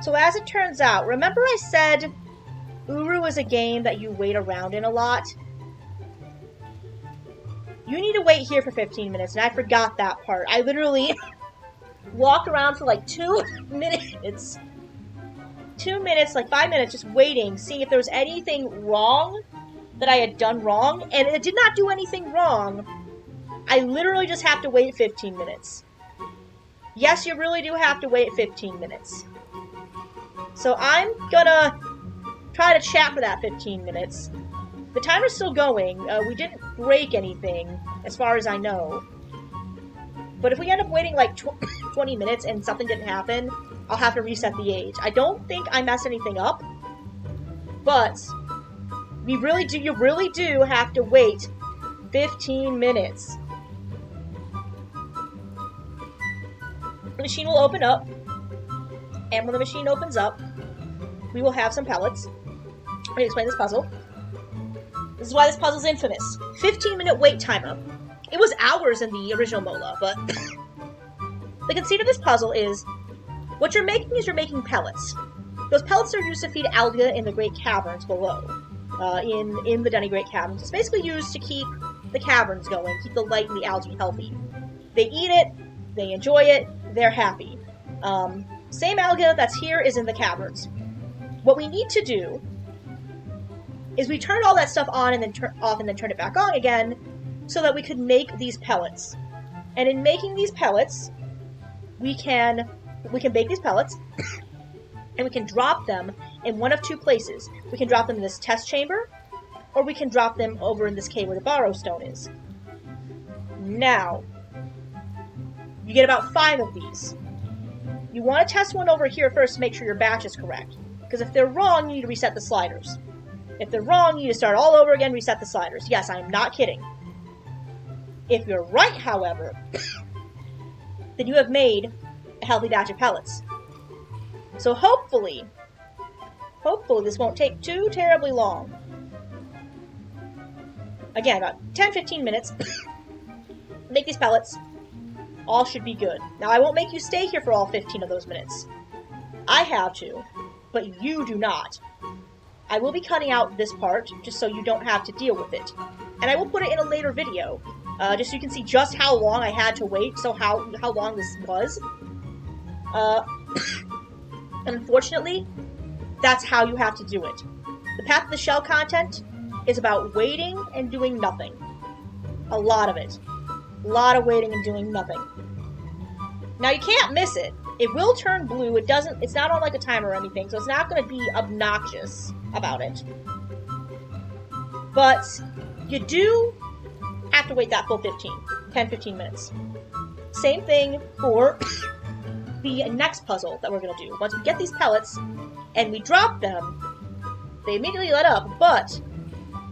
So as it turns out, remember I said Uru is a game that you wait around in a lot? You need to wait here for 15 minutes, and I forgot that part. I literally walked around for like 2 minutes. 2 minutes, like 5 minutes, just waiting, seeing if there was anything wrong that I had done wrong, and it did not do anything wrong. I literally just have to wait 15 minutes. Yes, you really do have to wait 15 minutes. So I'm gonna try to chat for that 15 minutes. The timer's still going. We didn't break anything, as far as I know. But if we end up waiting like 20 minutes and something didn't happen, I'll have to reset the age. I don't think I messed anything up, but you really do have to wait 15 minutes. The machine will open up, and when the machine opens up, we will have some pellets. Let me explain this puzzle. This is why this puzzle's infamous. 15-minute wait timer. It was hours in the original MOLA, but the conceit of this puzzle is what you're making pellets. Those pellets are used to feed algae in the Great Caverns below, in the Dunny Great Caverns. It's basically used to keep the caverns going, keep the light and the algae healthy. They eat it, they enjoy it, they're happy. Same algae that's here is in the caverns. What we need to do is we turn all that stuff on and then off and then turn it back on again so that we could make these pellets. And in making these pellets, we can bake these pellets and we can drop them in one of two places. We can drop them in this test chamber, or we can drop them over in this cave where the borrow stone is. Now, you get about 5 of these. You want to test one over here first to make sure your batch is correct. Because if they're wrong, you need to reset the sliders. If they're wrong, you need to start all over again, reset the sliders. Yes, I'm not kidding. If you're right, however, then you have made a healthy batch of pellets. So hopefully this won't take too terribly long. Again, about 10-15 minutes. Make these pellets. All should be good. Now, I won't make you stay here for all 15 of those minutes. I have to, but you do not. I will be cutting out this part, just so you don't have to deal with it. And I will put it in a later video, just so you can see just how long I had to wait, so how long this was. And unfortunately, that's how you have to do it. The Path of the Shell content is about waiting and doing nothing. A lot of it. A lot of waiting and doing nothing. Now, you can't miss it. It will turn blue. It's not on like a timer or anything, so it's not going to be obnoxious about it. But you do have to wait that full 10-15 minutes. Same thing for the next puzzle that we're going to do. Once we get these pellets and we drop them, they immediately light up, but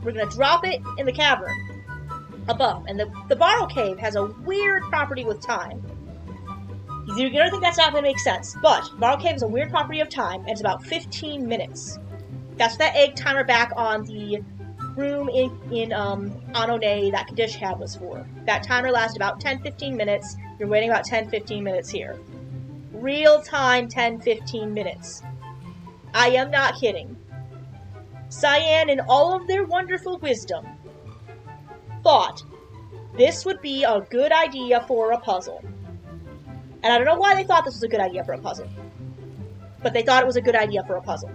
we're going to drop it in the cavern above. And the borrow cave has a weird property with time. You're going to think that's not going to make sense, but borrow cave is a weird property of time, and it's about 15 minutes. That's what that egg timer back on the room in Anone that Kaddish had was for. That timer lasts about 10-15 minutes. You're waiting about 10-15 minutes here. Real time 10-15 minutes. I am not kidding. Cyan, in all of their wonderful wisdom, thought this would be a good idea for a puzzle. And I don't know why they thought this was a good idea for a puzzle. But they thought it was a good idea for a puzzle.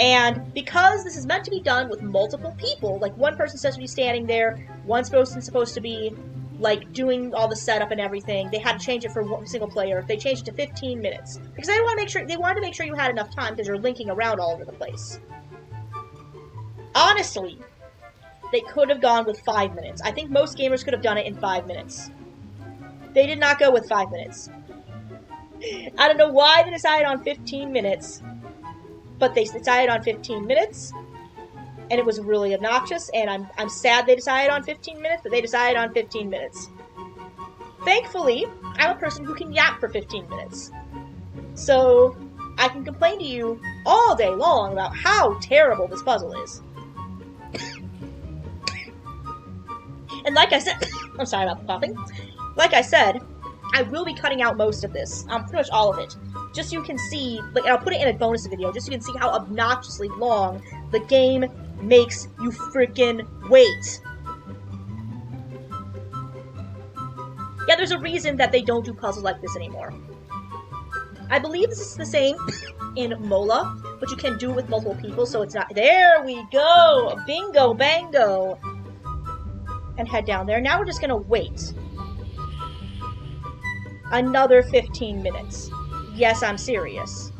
And because this is meant to be done with multiple people, like one person's supposed to be standing there, one person's supposed to be like doing all the setup and everything, they had to change it for one single player. They changed it to 15 minutes. Because they wanted to make sure you had enough time because you're linking around all over the place. Honestly, they could have gone with 5 minutes. I think most gamers could have done it in 5 minutes. They did not go with 5 minutes. I don't know why they decided on 15 minutes, but they decided on 15 minutes, and it was really obnoxious, and I'm sad they decided on 15 minutes, but they decided on 15 minutes. Thankfully, I'm a person who can yap for 15 minutes. So, I can complain to you all day long about how terrible this puzzle is. And like I said, I'm sorry about the coughing. Like I said, I will be cutting out most of this, pretty much all of it. just so you can see, like, I'll put it in a bonus video, just so you can see how obnoxiously long the game makes you freaking wait. Yeah, there's a reason that they don't do puzzles like this anymore. I believe this is the same in Mola, but you can do it with multiple people, so it's not... There we go! Bingo bango! And head down there. Now we're just gonna wait. Another 15 minutes. Yes, I'm serious.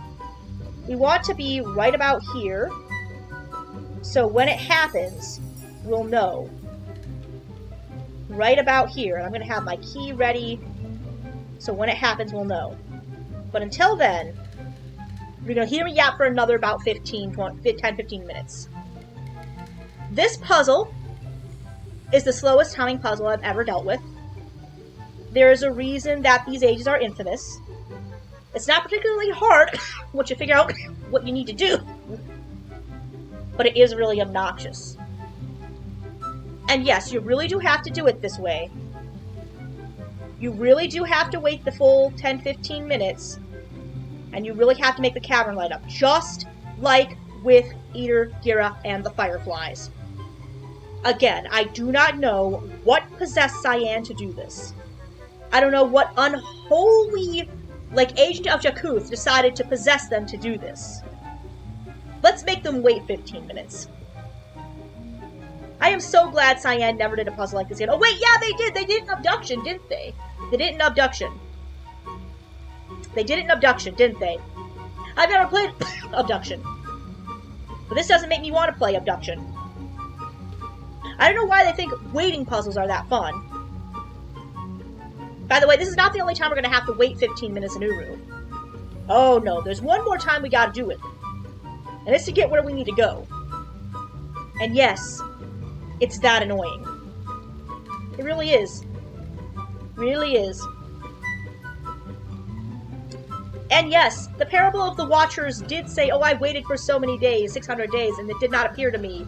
We want to be right about here, so when it happens, we'll know. Right about here. And I'm gonna have my key ready, so when it happens, we'll know. But until then, you're going to hear me yap for another about 10-15 minutes. This puzzle is the slowest timing puzzle I've ever dealt with. There is a reason that these ages are infamous. It's not particularly hard once you figure out what you need to do. But it is really obnoxious. And yes, you really do have to do it this way. You really do have to wait the full 10-15 minutes, and you really have to make the cavern light up, just like with Eater, Gira, and the Fireflies. Again, I do not know what possessed Cyan to do this. I don't know what unholy, like, agent of Jakuth decided to possess them to do this. Let's make them wait 15 minutes. I am so glad Cyan never did a puzzle like this again. Oh wait, yeah, they did! They did an abduction, didn't they? They did an abduction. They did it in Abduction, didn't they? I've never played Abduction. But this doesn't make me want to play Abduction. I don't know why they think waiting puzzles are that fun. By the way, this is not the only time we're going to have to wait 15 minutes in Uru. Oh no, there's one more time we got to do it. And it's to get where we need to go. And yes, it's that annoying. It really is. Really is. And yes, the Parable of the Watchers did say, oh, I waited for so many days, 600 days, and it did not appear to me.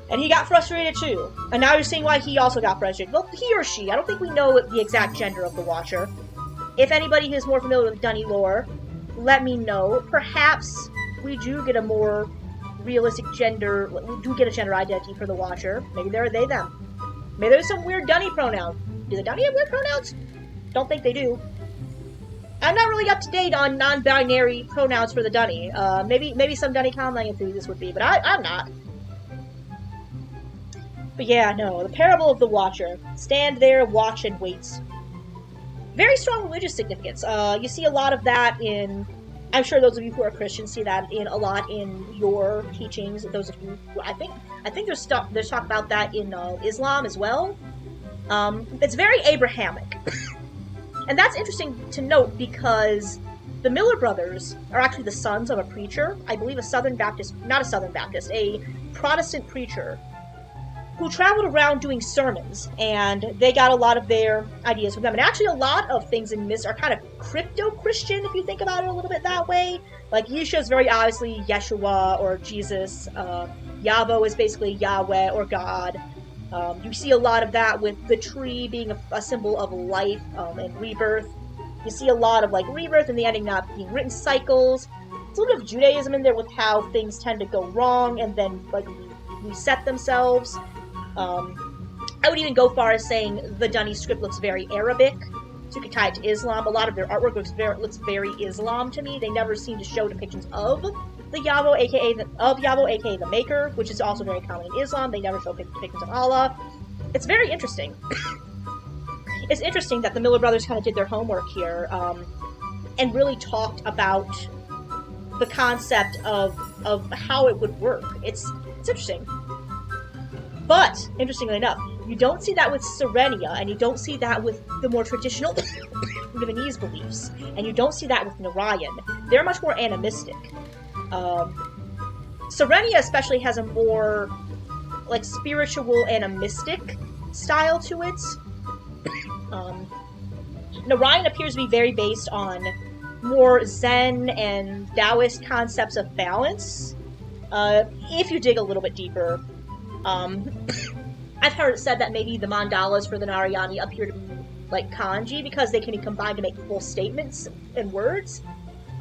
And he got frustrated too. And now you're seeing why he also got frustrated. Well, he or she. I don't think we know the exact gender of the Watcher. If anybody is more familiar with Dunny lore, let me know. Perhaps we do get a more realistic gender, we do get a gender identity for the Watcher. Maybe they're they, them. Maybe there's some weird Dunny pronoun. Do the Dunny have weird pronouns? Don't think they do. I'm not really up to date on non-binary pronouns for the Dunny. Maybe some Dunny comic enthusiasts would be, but I'm not. But yeah, no, the Parable of the Watcher. Stand there, watch, and wait. Very strong religious significance. You see a lot of that in... I'm sure those of you who are Christians see that in a lot in your teachings. Those of you who... I think there's talk about that in Islam as well. It's very Abrahamic. And that's interesting to note because the Miller brothers are actually the sons of a preacher, I believe a Southern Baptist, not a Southern Baptist, a Protestant preacher who traveled around doing sermons, and they got a lot of their ideas from them. And actually a lot of things in this are kind of crypto-Christian, if you think about it a little bit that way. Like, Yeshua is very obviously Yeshua or Jesus. Yahweh is basically Yahweh or God. You see a lot of that with the tree being a symbol of life and rebirth. You see a lot of, like, rebirth and the ending not being written cycles. It's a little bit of Judaism in there with how things tend to go wrong and then, like, reset themselves. I would even go far as saying the Dunny script looks very Arabic, so you can tie it to Islam. A lot of their artwork looks very Islam to me. They never seem to show depictions of the Yahweh, aka the Maker, which is also very common in Islam. They never show depictions of Allah. It's very interesting. It's interesting that the Miller brothers kind of did their homework here, and really talked about the concept of how it would work. It's interesting. But, interestingly enough, you don't see that with Serenia, and you don't see that with the more traditional Lebanese beliefs, and you don't see that with Narayan. They're much more animistic. Serenia especially has a more, like, spiritual animistic style to it. Narayan appears to be very based on more Zen and Taoist concepts of balance. If you dig a little bit deeper, I've heard it said that maybe the mandalas for the Narayani appear to be like kanji because they can be combined to make full statements and words.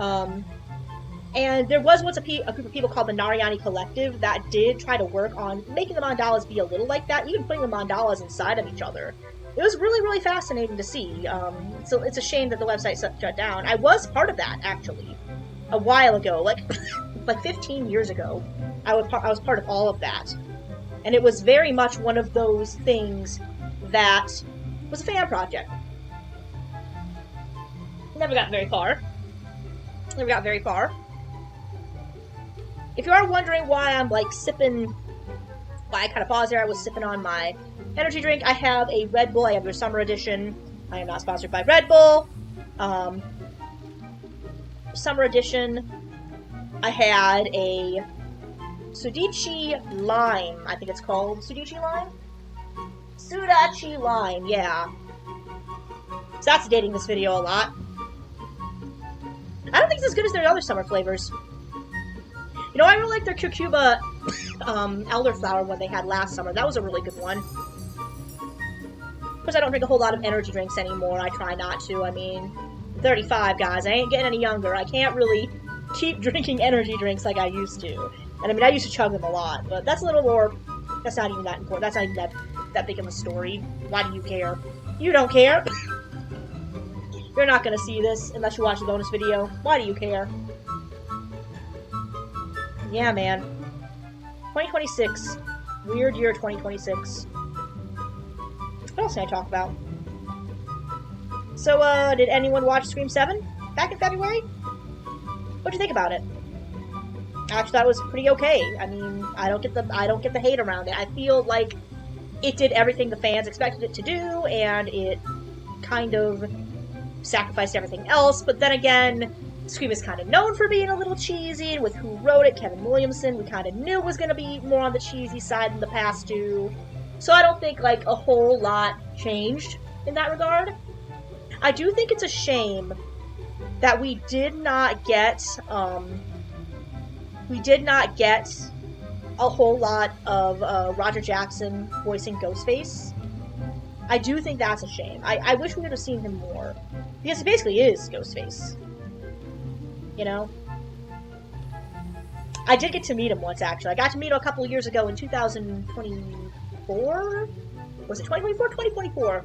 And there was once a group of people called the Narayani Collective that did try to work on making the mandalas be a little like that, even putting the mandalas inside of each other. It was really, really fascinating to see. So it's a shame that the website shut down. I was part of that, actually, a while ago, like like 15 years ago. I was part of all of that. And it was very much one of those things that was a fan project. Never got very far. Never got very far. If you are wondering why I'm like sipping, why I kind of paused there, I was sipping on my energy drink. I have a Red Bull. I have their summer edition. I am not sponsored by Red Bull. Summer edition. I had a Sudachi Lime. I think it's called Sudachi Lime. Sudachi Lime. Yeah. So that's dating this video a lot. I don't think it's as good as their other summer flavors. You know, I really like their Cucuba elderflower one they had last summer. That was a really good one. Of course, I don't drink a whole lot of energy drinks anymore. I try not to. I mean, I'm 35, guys. I ain't getting any younger. I can't really keep drinking energy drinks like I used to. And I mean, I used to chug them a lot, but that's a little more... That's not even that important. That's not even that big of a story. Why do you care? You don't care. You're not gonna see this unless you watch the bonus video. Why do you care? Yeah, man. 2026. Weird year 2026. What else can I talk about? So, did anyone watch Scream 7 back in February? What'd you think about it? I actually thought it was pretty okay. I mean, I don't get the hate around it. I feel like it did everything the fans expected it to do, and it kind of sacrificed everything else. But then again, Scream is kind of known for being a little cheesy, and with who wrote it, Kevin Williamson, we kind of knew it was going to be more on the cheesy side in the past two. So I don't think, like, a whole lot changed in that regard. I do think it's a shame that we did not get a whole lot of Roger Jackson voicing Ghostface. I do think that's a shame. I wish we would have seen him more. Because he basically is Ghostface. You know? I did get to meet him once, actually. I got to meet him a couple of years ago in 2024? Was it 2024? 2024.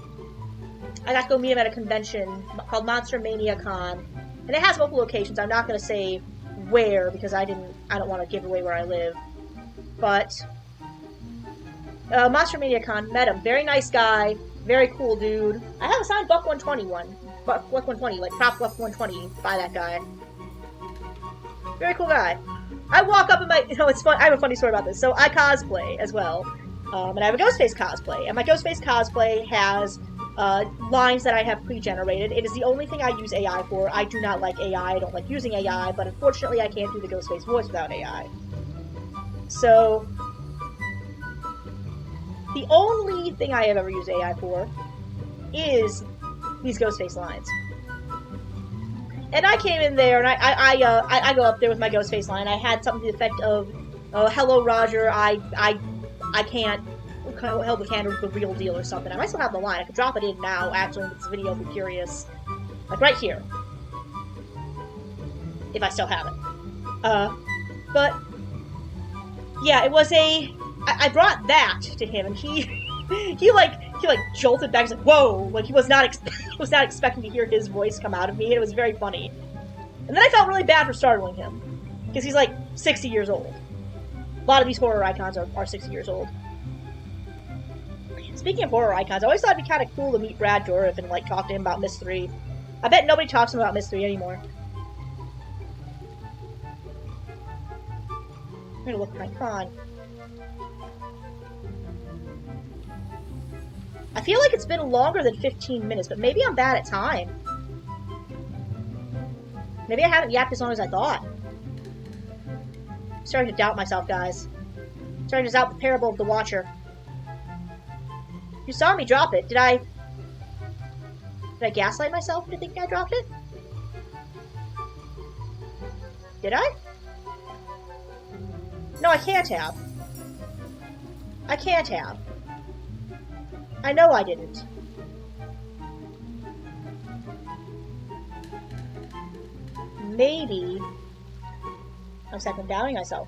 I got to go meet him at a convention called Monster Mania Con. And it has multiple locations. I'm not going to say where, because I don't want to give away where I live. But Monster Mania Con, met him. Very nice guy. Very cool dude. I have a signed Buck 120 one. Buck 120, like Prop Buck 120 by that guy. Very cool guy. I walk up and it's fun. I have a funny story about this. So I cosplay as well. And I have a Ghostface cosplay. And my Ghostface cosplay has lines that I have pre-generated. It is the only thing I use AI for. I do not like AI. I don't like using AI. But unfortunately, I can't do the Ghostface voice without AI. So the only thing I have ever used AI for is these Ghostface lines. And I came in there, and I go up there with my Ghostface line. I had something to the effect of, "Hello, Roger. I can't hold the candle with the real deal," or something. I might still have the line. I could drop it in now, actually, in this video if you're curious. Like right here, if I still have it. But yeah, it was I brought that to him, and he jolted back. He's like, "Whoa!" Like he was not expecting to hear his voice come out of me, and it was very funny. And then I felt really bad for startling him, because he's like 60 years old. A lot of these horror icons are 60 years old. Speaking of horror icons, I always thought it'd be kind of cool to meet Brad Dourif and like talk to him about Myst 3. I bet nobody talks to him about Myst 3 anymore. I'm gonna look at my con. I feel like it's been longer than 15 minutes, but maybe I'm bad at time. Maybe I haven't yapped as long as I thought. I'm starting to doubt myself, guys. I'm starting to doubt the parable of the Watcher. You saw me drop it. Did I gaslight myself into thinking I dropped it? Did I? No, I can't have. I can't have. I know I didn't. maybe... I'm second doubting myself.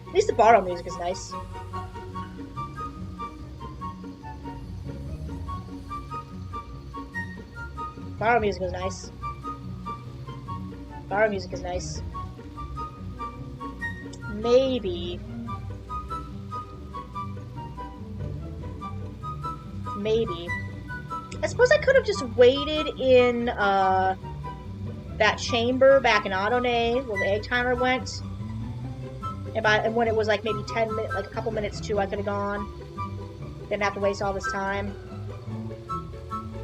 At least the borrow music is nice. Borrow music is nice. Borrow music is nice. Maybe. Maybe. I suppose I could have just waited in that chamber back in Adonai where the egg timer went. And when it was like maybe 10 minutes, like a couple minutes too, I could have gone. Didn't have to waste all this time.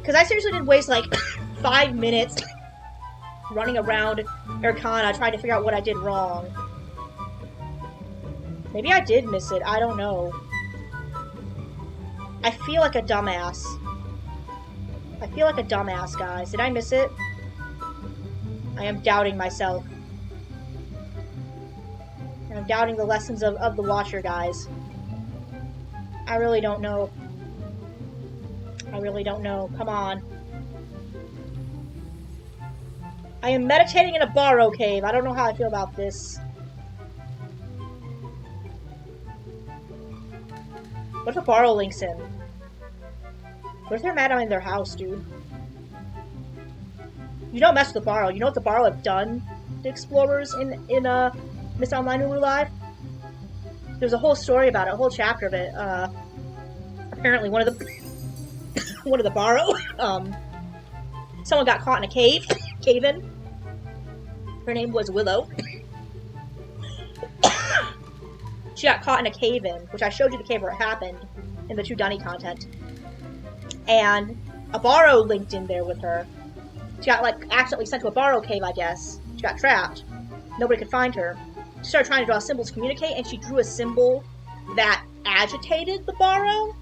Because I seriously did waste like 5 minutes running around Arcana trying to figure out what I did wrong. Maybe I did miss it. I don't know. I feel like a dumbass. I feel like a dumbass, guys. Did I miss it? I am doubting myself. I'm doubting the lessons of the Watcher, guys. I really don't know. I really don't know. Come on. I am meditating in a borrow cave. I don't know how I feel about this. What if a borrow links in? What if they're mad in their house, dude? You don't mess with the borrow. You know what the borrow have done to explorers in Miss Online Hulu Live? There's a whole story about it, a whole chapter of it. Apparently one of the borrow, someone got caught in a cave-in. Her name was Willow. She got caught in a cave-in, which I showed you the cave where it happened in the 2 Dunny content. And a borrow linked in there with her. She got, like, accidentally sent to a borrow cave, I guess. She got trapped. Nobody could find her. She started trying to draw a symbol to communicate, and she drew a symbol that agitated the borrow.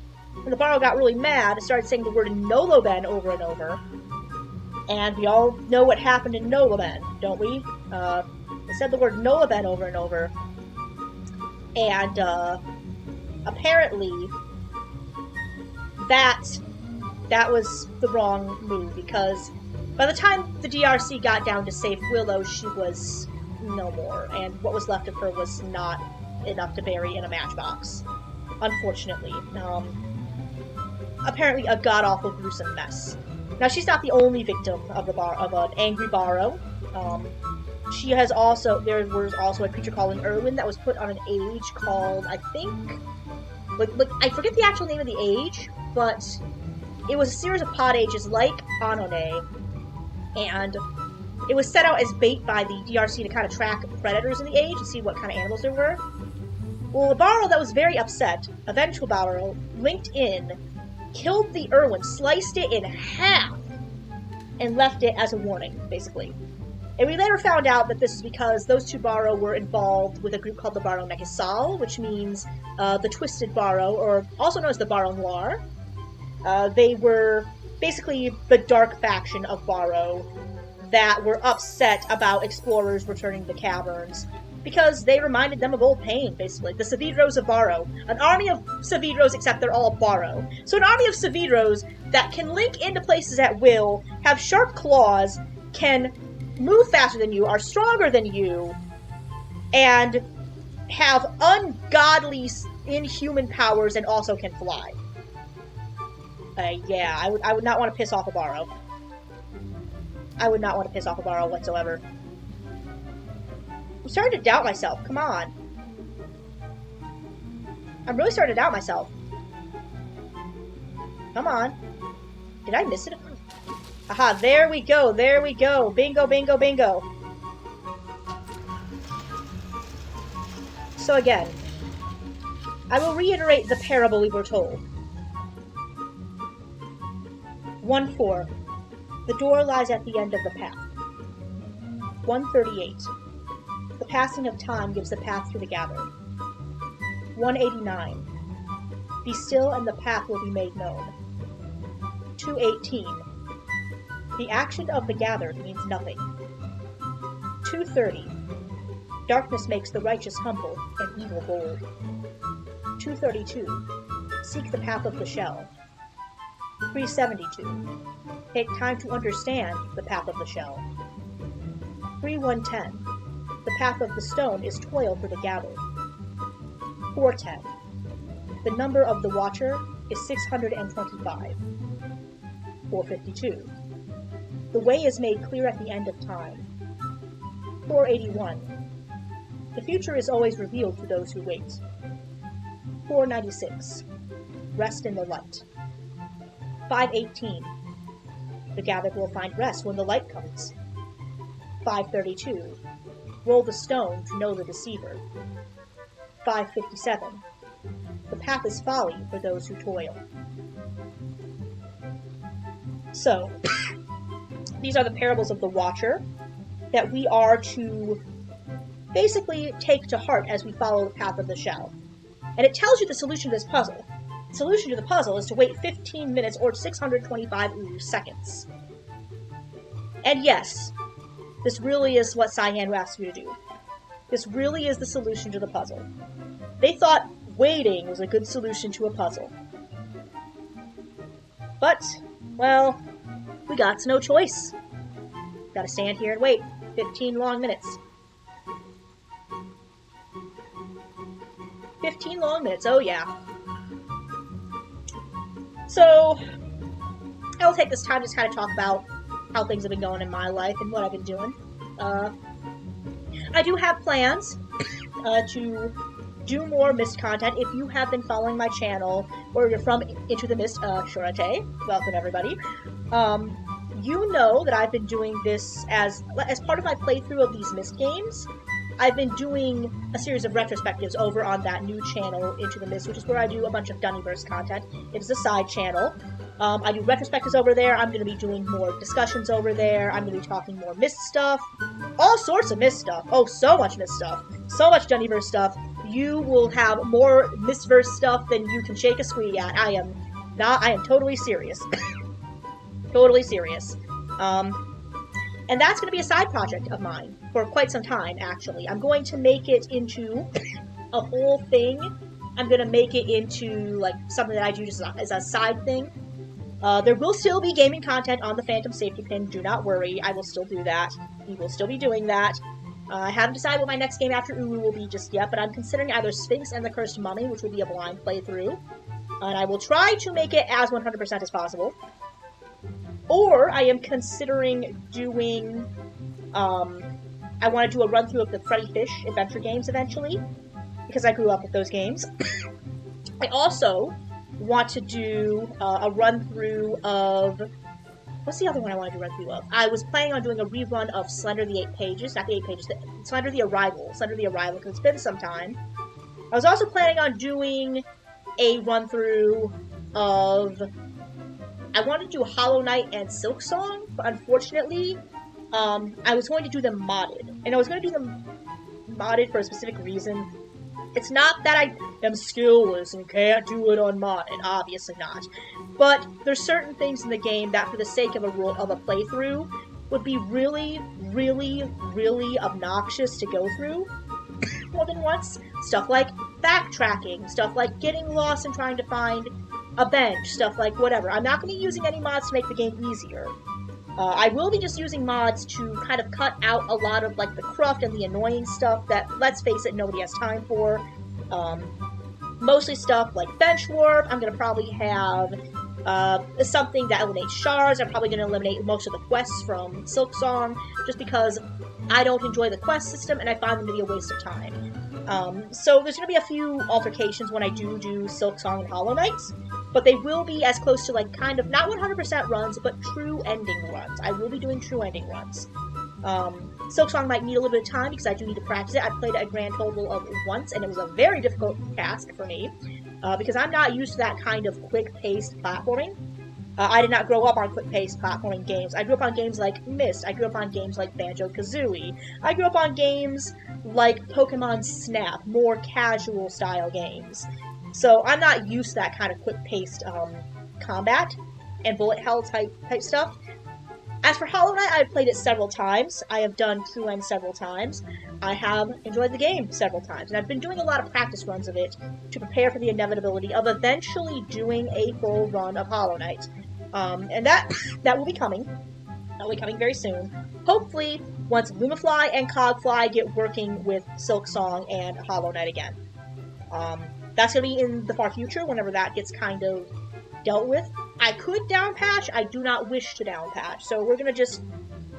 And the borrow got really mad and started saying the word Noloben over and over. And we all know what happened in Noloben, don't we? They said the word Noloben over and over. And, apparently, that was the wrong move, because by the time the DRC got down to save Willow, she was no more, and what was left of her was not enough to bury in a matchbox, unfortunately. Apparently a god-awful gruesome mess. Now, she's not the only victim of an angry borrow. She has also, there was also a creature called an Irwin that was put on an age called, I think, I forget the actual name of the age, but it was a series of pod ages like Anone, and it was set out as bait by the DRC to kind of track predators in the age and see what kind of animals there were. Well, a borrow that was very upset, a vengeful borrow, linked in, killed the Irwin, sliced it in half, and left it as a warning, basically. And we later found out that this is because those 2 borrow were involved with a group called the Borrow Nekisal, which means the Twisted Borrow, or also known as the Borrow Noir. They were basically the dark faction of Borrow that were upset about explorers returning to the caverns, because they reminded them of old pain, basically. The Savidros of Borrow. An army of Savidros, except they're all Borrow. So an army of Savidros that can link into places at will, have sharp claws, can move faster than you, are stronger than you, and have ungodly, inhuman powers, and also can fly. Yeah, I would not want to piss off a borrow. I would not want to piss off a borrow whatsoever. I'm starting to doubt myself. Come on. I'm really starting to doubt myself. Come on. Did I miss it? Aha, there we go, there we go. Bingo, bingo, bingo. So again, I will reiterate the parable we were told. 1-4. The door lies at the end of the path. 138. The passing of time gives the path through the gather. 189. Be still and the path will be made known. 218. The action of the gathered means nothing. 230. Darkness makes the righteous humble and evil bold. 232. Seek the path of the shell. 372. Take time to understand the path of the shell. 3110. The path of the stone is toil for the gathered. 410. The number of the watcher is 625. 452. The way is made clear at the end of time. 481. The future is always revealed to those who wait. 496. Rest in the light. 518. The gathered will find rest when the light comes. 532. Roll the stone to know the deceiver. 557. The path is folly for those who toil. So, these are the parables of the Watcher that we are to basically take to heart as we follow the path of the Shell. And it tells you the solution to this puzzle. The solution to the puzzle is to wait 15 minutes or 625 seconds. And yes, this really is what Cyan asked you to do. This really is the solution to the puzzle. They thought waiting was a good solution to a puzzle. But, well, we got no choice. Gotta stand here and wait 15 long minutes. 15 long minutes, oh yeah. So, I'll take this time to just kind of talk about how things have been going in my life and what I've been doing. I do have plans to do more Mist content. If you have been following my channel, or you're from Into the Mist, Shorate, welcome everybody. You know that I've been doing this as part of my playthrough of these Mist games. I've been doing a series of retrospectives over on that new channel, Into the Mist, which is where I do a bunch of Dunnyverse content. It's a side channel. I do retrospectives over there. I'm going to be doing more discussions over there. I'm going to be talking more Mist stuff. All sorts of Mist stuff. Oh, so much Mist stuff. So much Dunnyverse stuff. You will have more Mistverse stuff than you can shake a squeak at. I am totally serious. Totally serious. And that's going to be a side project of mine for quite some time, actually. I'm going to make it into a whole thing. I'm going to make it into, like, something that I do just as a side thing. There will still be gaming content on the Phantom Safety Pin. Do not worry. I will still do that. We will still be doing that. I haven't decided what my next game after Uru will be just yet, but I'm considering either Sphinx and the Cursed Mummy, which will be a blind playthrough. And I will try to make it as 100% as possible. Or I am considering doing, I want to do a run-through of the Freddy Fish adventure games eventually, because I grew up with those games. I also want to do a run-through of, what's the other one I want to do a run-through of? I was planning on doing a rerun of Slender the 8 Pages, not the 8 Pages, Slender the Arrival, because it's been some time. I was also planning on doing a run-through of, I wanted to do Hollow Knight and Silk Song, but unfortunately, I was going to do them modded. And I was going to do them modded for a specific reason. It's not that I am skillless and can't do it on modded, obviously not. But there's certain things in the game that, for the sake of a playthrough, would be really, really, really obnoxious to go through more than once. Stuff like backtracking, stuff like getting lost and trying to find a bench, stuff like whatever. I'm not going to be using any mods to make the game easier. I will be just using mods to kind of cut out a lot of, like, the cruft and the annoying stuff that, let's face it, nobody has time for. Mostly stuff like bench warp. I'm going to probably have something that eliminates shards. I'm probably going to eliminate most of the quests from Silk Song, just because I don't enjoy the quest system and I find them to be a waste of time. So there's going to be a few altercations when I do Silk Song and Hollow Knights, but they will be as close to, like, kind of, not 100% runs, but true ending runs. I will be doing true ending runs. Silk Song might need a little bit of time because I do need to practice it. I played it a grand total of once, and it was a very difficult task for me, because I'm not used to that kind of quick-paced platforming. I did not grow up on quick-paced platforming games. I grew up on games like Myst. I grew up on games like Banjo-Kazooie. I grew up on games like Pokemon Snap, more casual-style games. So I'm not used to that kind of quick-paced combat and bullet hell type stuff. As for Hollow Knight, I've played it several times. I have done True End several times. I have enjoyed the game several times. And I've been doing a lot of practice runs of it to prepare for the inevitability of eventually doing a full run of Hollow Knight. And that will be coming. That will be coming very soon. Hopefully once Lumafly and Cogfly get working with Silk Song and Hollow Knight again. That's going to be in the far future, whenever that gets kind of dealt with. I could down patch, I do not wish to down patch, so we're going to just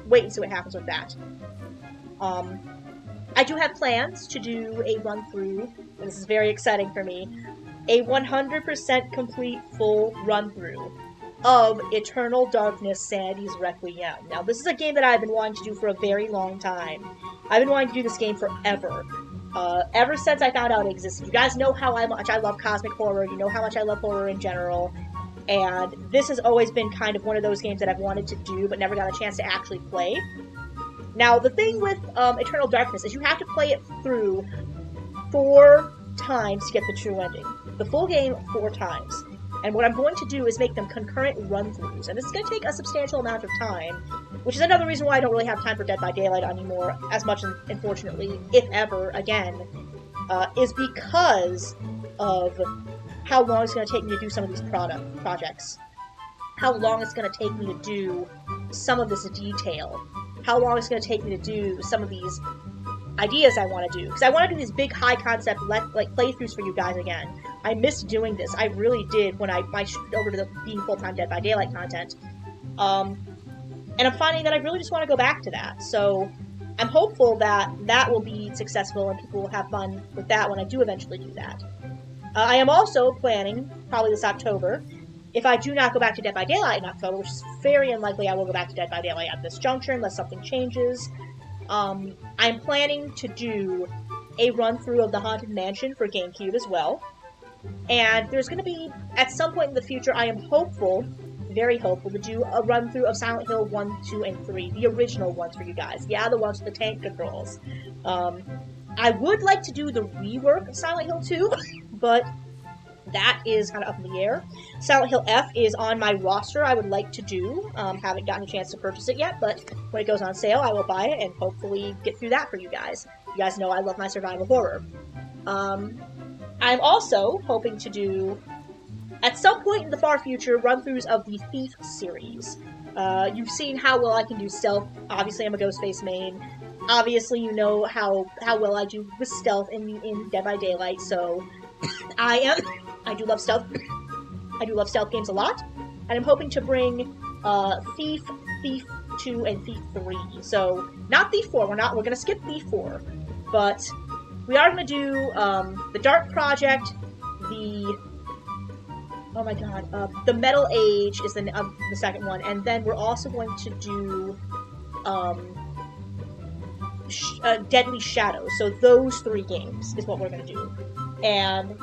wait and see what happens with that. I do have plans to do a run-through, and this is very exciting for me, a 100% complete full run-through of Eternal Darkness Sanity's Requiem. Now, this is a game that I've been wanting to do for a very long time. I've been wanting to do this game forever. Ever since I found out it existed. You guys know how much I love cosmic horror, you know how much I love horror in general, and this has always been kind of one of those games that I've wanted to do, but never got a chance to actually play. Now, the thing with Eternal Darkness is you have to play it through 4 times to get the true ending. The full game 4 times. And what I'm going to do is make them concurrent run-throughs. And this is going to take a substantial amount of time, which is another reason why I don't really have time for Dead by Daylight anymore, as much, unfortunately, if ever, again, is because of how long it's going to take me to do some of these projects. How long it's going to take me to do some of this detail. How long it's going to take me to do some of these ideas I want to do. Because I want to do these big, high-concept playthroughs for you guys again. I missed doing this. I really did when I shifted over to the being full-time Dead by Daylight content. And I'm finding that I really just want to go back to that. So I'm hopeful that that will be successful and people will have fun with that when I do eventually do that. I am also planning, probably this October, if I do not go back to Dead by Daylight in October, which is very unlikely I will go back to Dead by Daylight at this juncture unless something changes, I'm planning to do a run-through of the Haunted Mansion for GameCube as well. And there's going to be, at some point in the future, I am hopeful, very hopeful, to do a run-through of Silent Hill 1, 2, and 3, the original ones for you guys. Yeah, the ones with the tank controls. I would like to do the rework of Silent Hill 2, but that is kind of up in the air. Silent Hill F is on my roster I would like to do. Haven't gotten a chance to purchase it yet, but when it goes on sale, I will buy it and hopefully get through that for you guys. You guys know I love my survival horror. I'm also hoping to do, at some point in the far future, run-throughs of the Thief series. You've seen how well I can do stealth. Obviously, I'm a Ghostface main. Obviously, you know how well I do with stealth in Dead by Daylight, so I do love stealth. I do love stealth games a lot, and I'm hoping to bring Thief, Thief 2, and Thief 3. So, not Thief 4. We're gonna skip Thief 4, but we are gonna do the Dark Project, the Metal Age is the second one, and then we're also going to do Deadly Shadows. So those 3 games is what we're gonna do. And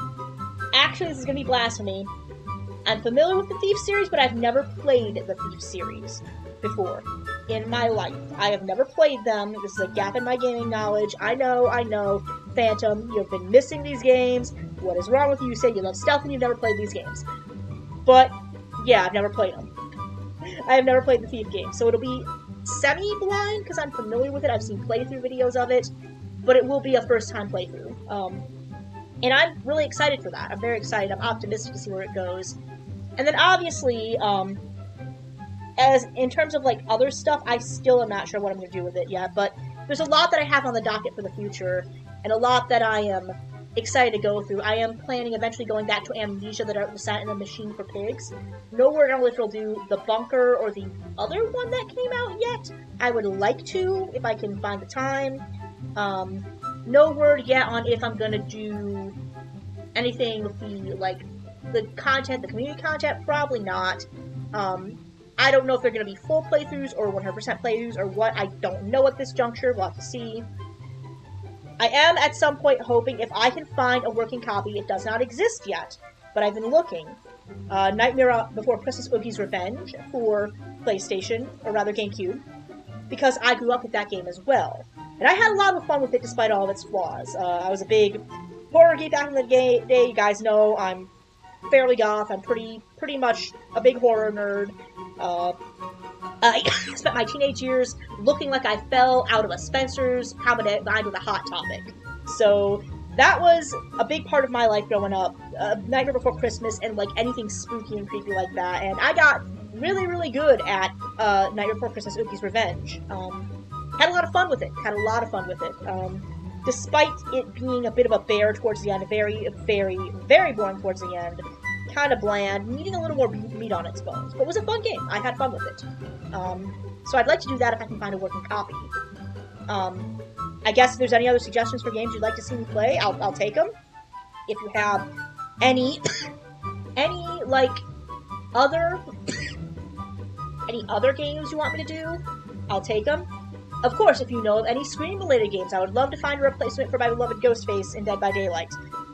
actually, this is gonna be blasphemy. I'm familiar with the Thief series, but I've never played the Thief series before in my life. I have never played them. This is a gap in my gaming knowledge. I know. Phantom, you have been missing these games. What is wrong with you? You say you love stealth and you've never played these games. But, yeah, I've never played them. I have never played the Thief game, so it'll be semi-blind, because I'm familiar with it. I've seen playthrough videos of it, but it will be a first-time playthrough. And I'm really excited for that. I'm very excited. I'm optimistic to see where it goes. And then, obviously, as in terms of, other stuff, I still am not sure what I'm going to do with it yet, but there's a lot that I have on the docket for the future, and a lot that I am excited to go through. I am planning eventually going back to Amnesia, the Dark Descent, and the Machine for Pigs. No word on if it'll do the Bunker or the other one that came out yet. I would like to, if I can find the time. No word yet on if I'm gonna do anything with the content, the community content. Probably not. I don't know if they're gonna be full playthroughs or 100% playthroughs or what. I don't know at this juncture. We'll have to see. I am, at some point, hoping if I can find a working copy. It does not exist yet, but I've been looking. Nightmare Before Christmas Oogie's Revenge for PlayStation, or rather GameCube, because I grew up with that game as well. And I had a lot of fun with it despite all of its flaws. I was a big horror geek back in the day. You guys know I'm fairly goth. I'm pretty much a big horror nerd. I spent my teenage years looking like I fell out of a Spencer's combined with a Hot Topic. So that was a big part of my life growing up. Nightmare Before Christmas and anything spooky and creepy like that. And I got really, really good at Nightmare Before Christmas Oogie's Revenge. Had a lot of fun with it. Despite it being a bit of a bear towards the end, very, very, very boring towards the end, kind of bland, needing a little more meat on its bones. But it was a fun game. I had fun with it. So I'd like to do that if I can find a working copy. I guess if there's any other suggestions for games you'd like to see me play, I'll take them. If you have any like other games you want me to do, I'll take them. Of course, if you know of any Scream-related games, I would love to find a replacement for my beloved Ghostface in Dead by Daylight,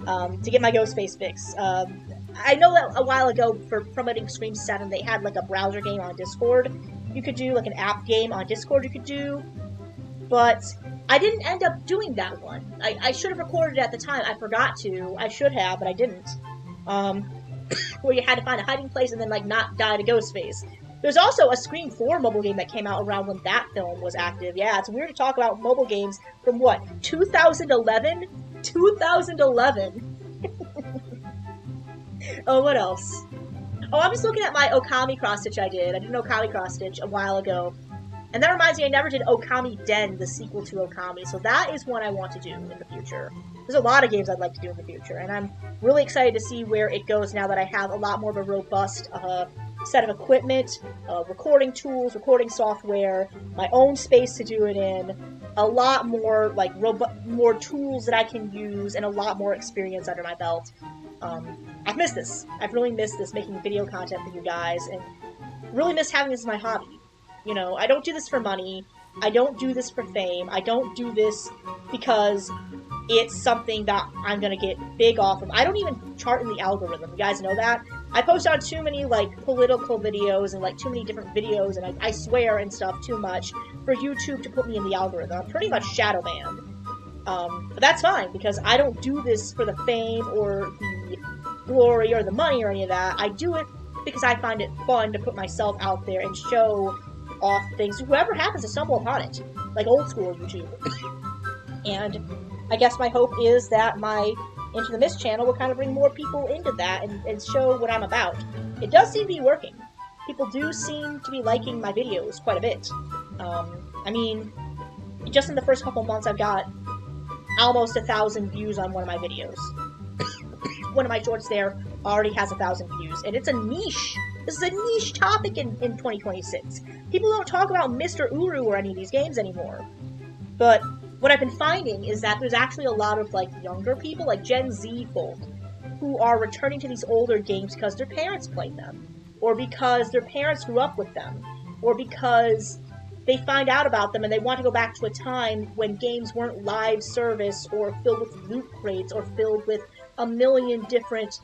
to get my Ghostface fix. I know that a while ago, for promoting Scream 7, they had like a browser game on Discord you could do, like an app game on Discord you could do, but I didn't end up doing that one. I should have recorded it at the time. I forgot to. I should have, but I didn't. Where you had to find a hiding place and then, like, not die to Ghostface. There's also a Scream 4 mobile game that came out around when that film was active. Yeah, it's weird to talk about mobile games from, what, 2011? 2011! Oh, what else? Oh, I'm just looking at my Okami cross-stitch I did. I did an Okami cross-stitch a while ago. And that reminds me, I never did Okami Den, the sequel to Okami, so that is one I want to do in the future. There's a lot of games I'd like to do in the future, and I'm really excited to see where it goes now that I have a lot more of a robust set of equipment, recording tools, recording software, my own space to do it in, a lot more, like, more tools that I can use, and a lot more experience under my belt. I've missed this. I've really missed this, making video content for you guys, and really missed having this as my hobby. You know, I don't do this for money. I don't do this for fame. I don't do this because it's something that I'm gonna get big off of. I don't even chart in the algorithm. You guys know that? I post on too many, like, political videos and, like, too many different videos, and I swear and stuff too much for YouTube to put me in the algorithm. I'm pretty much shadow banned. But that's fine, because I don't do this for the fame or the glory or the money or any of that. I do it because I find it fun to put myself out there and show off things, whoever happens to stumble upon it, like old school YouTube. And I guess my hope is that my Into the Mist channel will kind of bring more people into that and show what I'm about. It does seem to be working. People do seem to be liking my videos quite a bit. I mean, just in the first couple months I've got almost 1,000 views on one of my videos. One of my shorts there already has 1,000 views, and it's a niche. This is a niche topic in 2026. People don't talk about Mr. Uru or any of these games anymore. But what I've been finding is that there's actually a lot of, like, younger people, like Gen Z folk, who are returning to these older games because their parents played them, or because their parents grew up with them, or because they find out about them and they want to go back to a time when games weren't live service or filled with loot crates or filled with a million different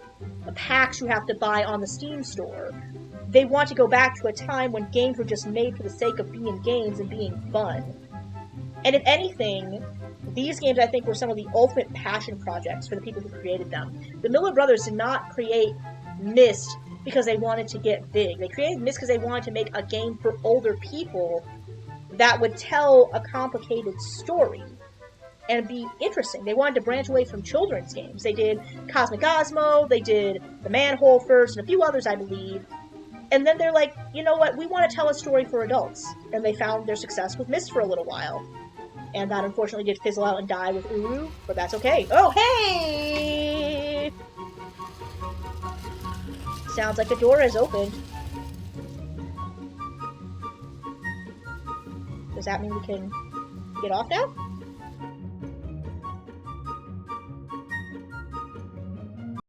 packs you have to buy on the Steam store. They want to go back to a time when games were just made for the sake of being games and being fun. And if anything, these games, I think, were some of the ultimate passion projects for the people who created them. The Miller brothers did not create Myst because they wanted to get big. They created Myst because they wanted to make a game for older people that would tell a complicated story and be interesting. They wanted to branch away from children's games. They did Cosmic Osmo, they did The Manhole first, and a few others, I believe. And then they're like, you know what, we want to tell a story for adults. And they found their success with Myst for a little while. And that unfortunately did fizzle out and die with Uru, but that's okay. Oh, hey! Sounds like the door is opened. Does that mean we can get off now?